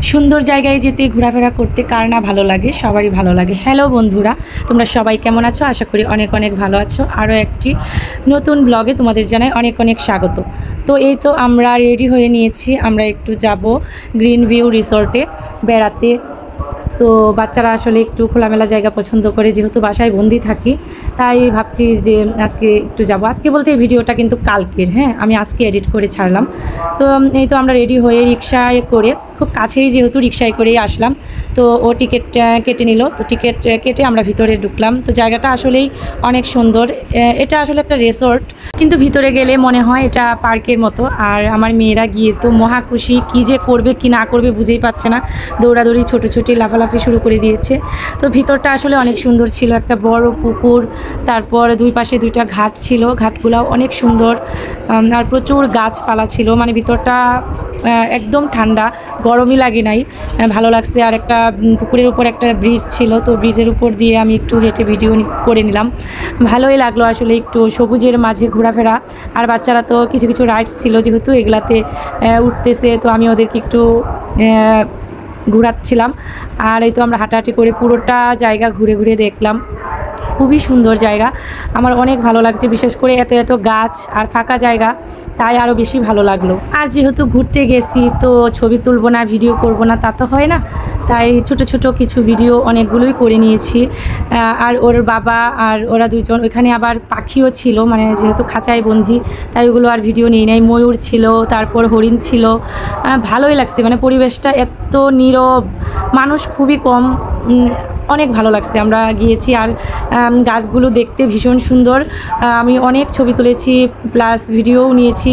সুন্দর জায়গায় যেতে ঘোরাফেরা করতে কার না ভালো লাগে, সবারই ভালো লাগে। হ্যালো বন্ধুরা, তোমরা সবাই কেমন আছো? আশা করি অনেক অনেক ভালো আছো। আরও একটি নতুন ব্লগে তোমাদের জানাই অনেক অনেক স্বাগত। তো এই তো আমরা রেডি হয়ে নিয়েছি, আমরা একটু যাব গ্রিন ভিউ রিসর্টে বেড়াতে। তো বাচ্চারা আসলে একটু খোলামেলা জায়গা পছন্দ করে, যেহেতু বাসায় বন্দি থাকি, তাই ভাবছি যে আজকে একটু যাব। আজকে বলতে এই ভিডিওটা কিন্তু কালকের, হ্যাঁ, আমি আজকে এডিট করে ছাড়লাম। তো এই তো আমরা রেডি হয়ে রিক্সায় করে, খুব কাছেই যেহেতু রিক্সায় করেই আসলাম। তো ও টিকিট কেটে নিল, তো টিকিট কেটে আমরা ভিতরে ঢুকলাম। তো জায়গাটা আসলেই অনেক সুন্দর। এটা আসলে একটা রিসর্ট, কিন্তু ভিতরে গেলে মনে হয় এটা পার্কের মতো। আর আমার মেয়েরা গিয়ে তো মহা খুশি, কী যে করবে কি না করবে বুঝেই পাচ্ছে না, দৌড়াদৌড়ি ছোটোছুটি লাফালাফি শুরু করে দিয়েছে। তো ভিতরটা আসলে অনেক সুন্দর ছিল, একটা বড় পুকুর, তারপর দুই পাশে দুইটা ঘাট ছিল, ঘাটগুলো অনেক সুন্দর, আর প্রচুর গাছপালা ছিল। মানে ভিতরটা একদম ঠান্ডা, গরমই লাগে নাই, ভালো লাগছে। আর একটা পুকুরের উপর একটা ব্রিজ ছিল, তো ব্রিজের উপর দিয়ে আমি একটু হেঁটে ভিডিও করে নিলাম। ভালোই লাগলো আসলে একটু সবুজের মাঝে ঘোরাফেরা। আর বাচ্চারা তো কিছু কিছু রাইডস ছিল, যেহেতু এগুলাতে উঠতেছে, তো আমি ওদেরকে একটু ঘোরাচ্ছিলাম। আর এই তো আমরা হাঁটাহাঁটি করে পুরোটা জায়গা ঘুরে ঘুরে দেখলাম। খুবই সুন্দর জায়গা, আমার অনেক ভালো লাগছে। বিশেষ করে এত এত গাছ আর ফাঁকা জায়গা, তাই আরও বেশি ভালো লাগলো। আর যেহেতু ঘুরতে গেছি, তো ছবি তুলবো না, ভিডিও করব না, তা তো হয় না। তাই ছোট ছোট কিছু ভিডিও অনেকগুলোই করে নিয়েছি। আর ওর বাবা আর ওরা দুজন, ওইখানে আবার পাখিও ছিল, মানে যেহেতু খাঁচায় বন্দি, তাই ওগুলো আর ভিডিও নিই নাই। ময়ূর ছিল, তারপর হরিণ ছিল, ভালোই লাগছে। মানে পরিবেশটা এত নীরব, মানুষ খুবই কম, অনেক ভালো লাগছে। আমরা গিয়েছি, আর গাছগুলো দেখতে ভীষণ সুন্দর। আমি অনেক ছবি তুলেছি, প্লাস ভিডিওও নিয়েছি।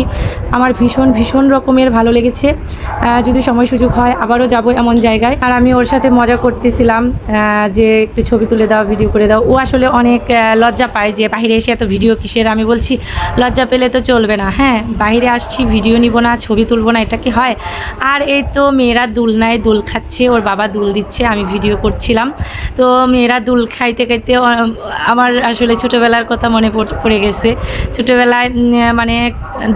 আমার ভীষণ ভীষণ রকমের ভালো লেগেছে। যদি সময় সুযোগ হয় আবারও যাব এমন জায়গায়। আর আমি ওর সাথে মজা করতেছিলাম যে একটু ছবি তুলে দাও, ভিডিও করে দাও। ও আসলে অনেক লজ্জা পায় যে বাইরে এসে এত ভিডিও কিসের। আমি বলছি লজ্জা পেলে তো চলবে না, হ্যাঁ, বাইরে আসছি, ভিডিও নিব না, ছবি তুলব না, এটা কি হয়? আর এই তো মেয়েরা দুলনায় দোল খাচ্ছে, ওর বাবা দুল দিচ্ছে, আমি ভিডিও করছিলাম। তো মেয়েরা দুল খাইতে খাইতে আমার আসলে ছোটোবেলার কথা মনে পড়ে গেছে। ছোটোবেলায় মানে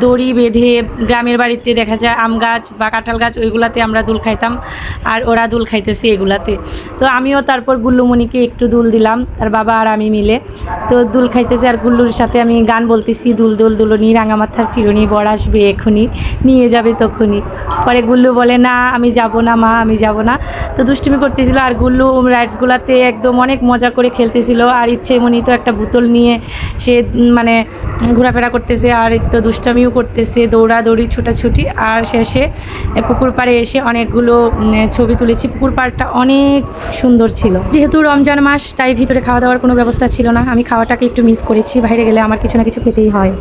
দড়ি বেঁধে গ্রামের বাড়িতে দেখা যায় আম গাছ বা কাঁঠাল গাছ, ওইগুলাতে আমরা দুল খাইতাম, আর ওরা দুল খাইতেছে এগুলাতে। তো আমিও তারপর গুল্লুমণিকে একটু দুল দিলাম, তার বাবা আর আমি মিলে। তো দুল খাইতেছে, আর গুল্লুর সাথে আমি গান বলতেছি, দুল দুল দুলনি রাঙামাথার চিরুনি, বর আসবে এখনই, নিয়ে যাবে তখনই। পরে গুল্লু বলে না আমি যাব না মা, আমি যাব না। তো দুষ্টুমি করতেছিল, আর গুল্লু রাইডসগুলাতে একদম অনেক মজা করে খেলতেছিল। আর ইচ্ছেমনি তো একটা বোতল নিয়ে সে মানে ঘোরাফেরা করতেছে, আর তো দুষ্টামিও করতেছে, দৌড়াদৌড়ি ছোটাছুটি। আর শেষে পুকুর পাড়ে এসে অনেকগুলো ছবি তুলেছি। পুকুর পাড়টা অনেক সুন্দর ছিল। যেহেতু রমজান মাস, তাই ভিতরে খাওয়া দাওয়ার কোনো ব্যবস্থা ছিল না। আমি খাওয়াটাকে একটু মিস করেছি, বাইরে গেলে আমার কিছু না কিছু খেতেই হয়।